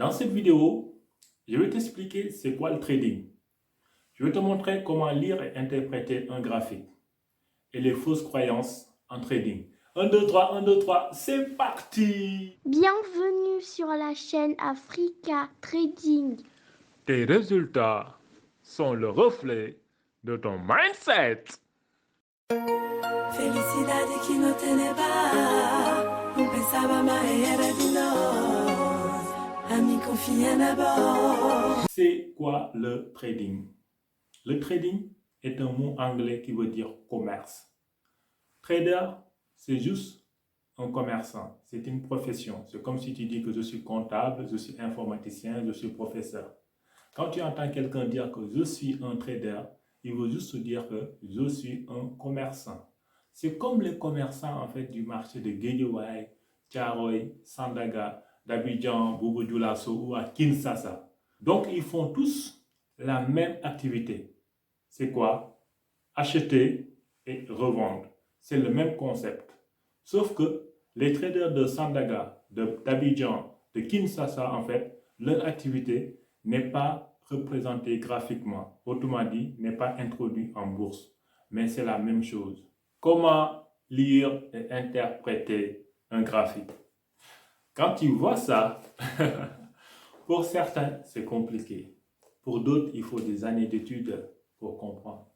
Dans cette vidéo, je vais t'expliquer c'est quoi le trading. Je vais te montrer comment lire et interpréter un graphique et les fausses croyances en trading. 1, 2, 3, 1, 2, 3, c'est parti! Bienvenue sur la chaîne Africa Trading. Tes résultats sont le reflet de ton mindset. Felicidade que não tem nevar. Não pensava mais era de nós. A me confiar na voz. C'est quoi le trading? Le trading est un mot anglais qui veut dire commerce. Trader, c'est juste un commerçant. C'est une profession. C'est comme si tu dis que je suis comptable, je suis informaticien, je suis professeur. Quand tu entends quelqu'un dire que je suis un trader, il veut juste dire que je suis un commerçant. C'est comme les commerçants en fait du marché de Guédiawaye, Thiaroye, Sandaga, d'Abidjan, Bobo Dioulasso ou à Kinshasa. Donc ils font tous la même activité. C'est quoi? Acheter et revendre. C'est le même concept. Sauf que les traders de Sandaga, d'Abidjan, de Kinshasa, en fait, leur activité n'est pas représentée graphiquement. Autrement dit, n'est pas introduite en bourse. Mais c'est la même chose. Comment lire et interpréter un graphique? Quand tu vois ça, pour certains, c'est compliqué. Pour d'autres, il faut des années d'études pour comprendre.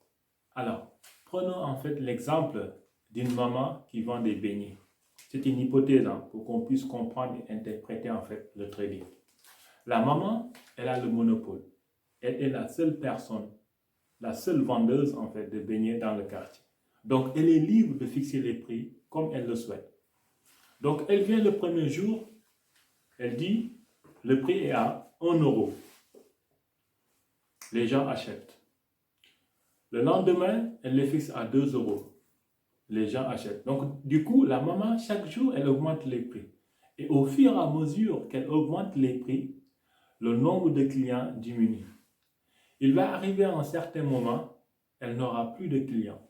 Alors, prenons en fait l'exemple d'une maman qui vend des beignets. C'est une hypothèse pour qu'on puisse comprendre et interpréter en fait le trading. La maman, elle a le monopole. Elle est la seule personne, la seule vendeuse en fait de beignets dans le quartier. Donc, elle est libre de fixer les prix comme elle le souhaite. Donc, elle vient le premier jour, elle dit, le prix est à 1 euro. Les gens achètent. Le lendemain, elle les fixe à 2 euros. Les gens achètent. Donc, du coup, la maman, chaque jour, elle augmente les prix. Et au fur et à mesure qu'elle augmente les prix, le nombre de clients diminue. Il va arriver à un certain moment, elle n'aura plus de clients.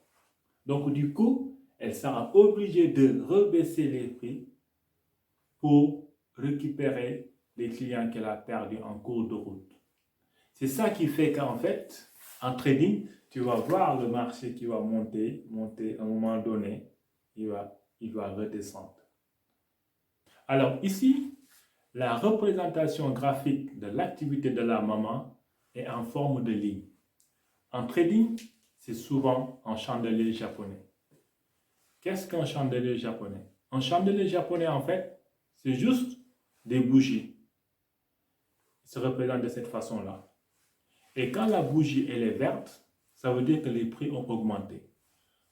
Donc, du coup, elle sera obligée de rebaisser les prix pour récupérer les clients qu'elle a perdus en cours de route. C'est ça qui fait qu'en fait, en trading, tu vas voir le marché qui va monter, à un moment donné, il va redescendre. Alors ici, la représentation graphique de l'activité de la maman est en forme de ligne. En trading, c'est souvent un chandelier japonais. Qu'est-ce qu'un chandelier japonais? Un chandelier japonais, en fait, c'est juste des bougies. Il se représente de cette façon-là. Et quand la bougie elle est verte, ça veut dire que les prix ont augmenté.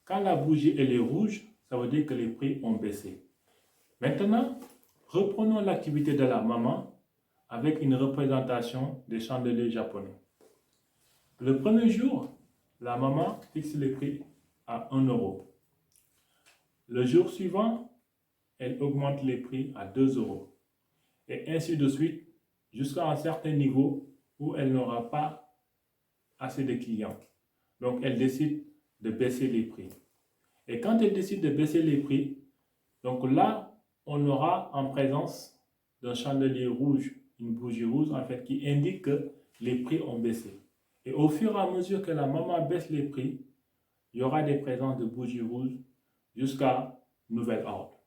Quand la bougie elle est rouge, ça veut dire que les prix ont baissé. Maintenant, reprenons l'activité de la maman avec une représentation des chandeliers japonais. Le premier jour, la maman fixe les prix à 1 euro. Le jour suivant, elle augmente les prix à 2 euros. Et ainsi de suite, jusqu'à un certain niveau où elle n'aura pas assez de clients. Donc, elle décide de baisser les prix. Et quand elle décide de baisser les prix, donc là, on aura en présence d'un chandelier rouge, une bougie rouge en fait, qui indique que les prix ont baissé. Et au fur et à mesure que la maman baisse les prix, il y aura des présences de bougies rouges jusqu'à nouvel ordre.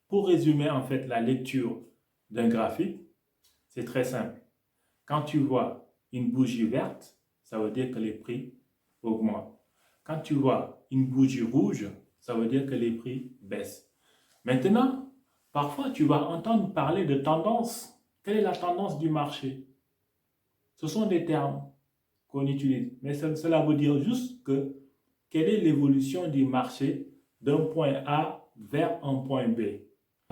Pour résumer en fait la lecture d'un graphique, c'est très simple. Quand tu vois une bougie verte, ça veut dire que les prix augmentent. Quand tu vois une bougie rouge, ça veut dire que les prix baissent. Maintenant, parfois tu vas entendre parler de tendance. Quelle est la tendance du marché? Ce sont des termes qu'on utilise, mais cela veut dire juste que quelle est l'évolution du marché d'un point A vers un point B?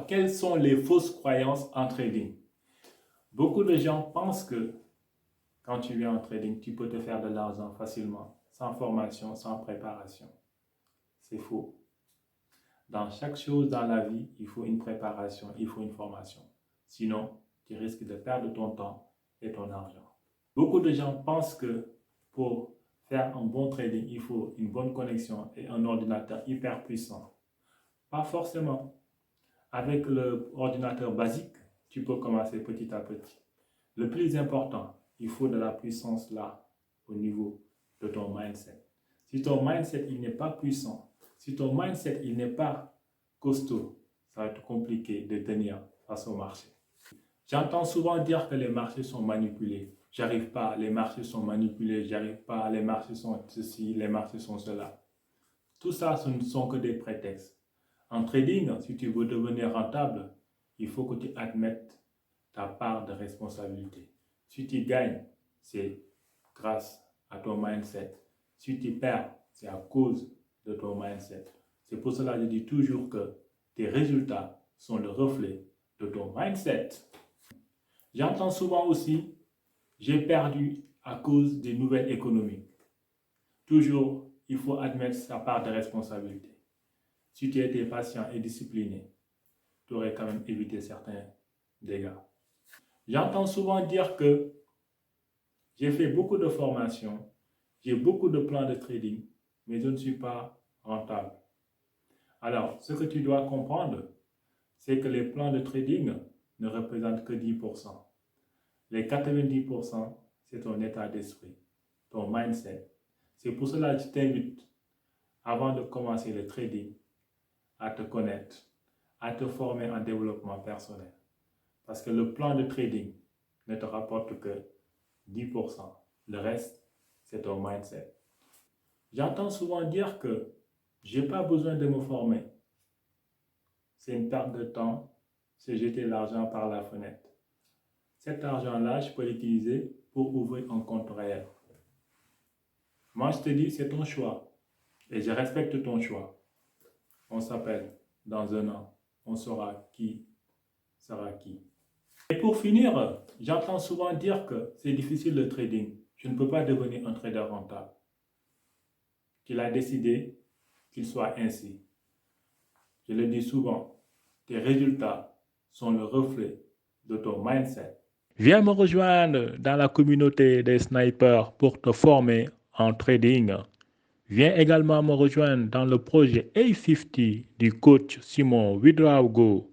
Quelles sont les fausses croyances en trading? Beaucoup de gens pensent que quand tu viens en trading, tu peux te faire de l'argent facilement, sans formation, sans préparation. C'est faux. Dans chaque chose dans la vie, il faut une préparation, il faut une formation. Sinon, tu risques de perdre ton temps et ton argent. Beaucoup de gens pensent que pour faire un bon trading, il faut une bonne connexion et un ordinateur hyper puissant. Pas forcément. Avec l'ordinateur basique, tu peux commencer petit à petit. Le plus important, il faut de la puissance là, au niveau de ton mindset. Si ton mindset il n'est pas puissant, si ton mindset il n'est pas costaud, ça va être compliqué de tenir face au marché. J'entends souvent dire que les marchés sont manipulés. J'arrive pas, les marchés sont manipulés, j'arrive pas, les marchés sont ceci, les marchés sont cela. Tout ça, ce ne sont que des prétextes. En trading, si tu veux devenir rentable, il faut que tu admettes ta part de responsabilité. Si tu gagnes, c'est grâce à ton mindset. Si tu perds, c'est à cause de ton mindset. C'est pour cela que je dis toujours que tes résultats sont le reflet de ton mindset. J'entends souvent aussi, j'ai perdu à cause des nouvelles économies. Toujours, il faut admettre sa part de responsabilité. Si tu étais patient et discipliné, tu aurais quand même évité certains dégâts. J'entends souvent dire que j'ai fait beaucoup de formations, j'ai beaucoup de plans de trading, mais je ne suis pas rentable. Alors, ce que tu dois comprendre, c'est que les plans de trading ne représentent que 10%. Les 90%, c'est ton état d'esprit, ton mindset. C'est pour cela que je t'invite, avant de commencer le trading, à te connaître, à te former en développement personnel. Parce que le plan de trading ne te rapporte que 10%. Le reste, c'est ton mindset. J'entends souvent dire que je n'ai pas besoin de me former. C'est une perte de temps, c'est jeter l'argent par la fenêtre. Cet argent-là, je peux l'utiliser pour ouvrir un compte réel. Moi, je te dis, c'est ton choix. Et je respecte ton choix. On s'appelle dans un an. On saura qui sera qui. Et pour finir, j'entends souvent dire que c'est difficile le trading. Je ne peux pas devenir un trader rentable. Tu l'as décidé qu'il soit ainsi. Je le dis souvent, tes résultats sont le reflet de ton mindset. Viens me rejoindre dans la communauté des snipers pour te former en trading. Viens également me rejoindre dans le projet A50 du coach Simon Widraogo.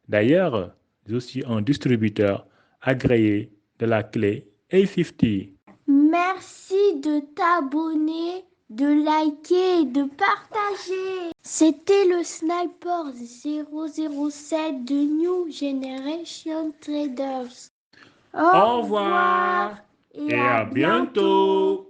D'ailleurs, je suis un distributeur agréé de la clé A50. Merci de t'abonner, de liker et de partager. C'était le Sniper 007 de New Generation Traders. Au revoir et à bientôt.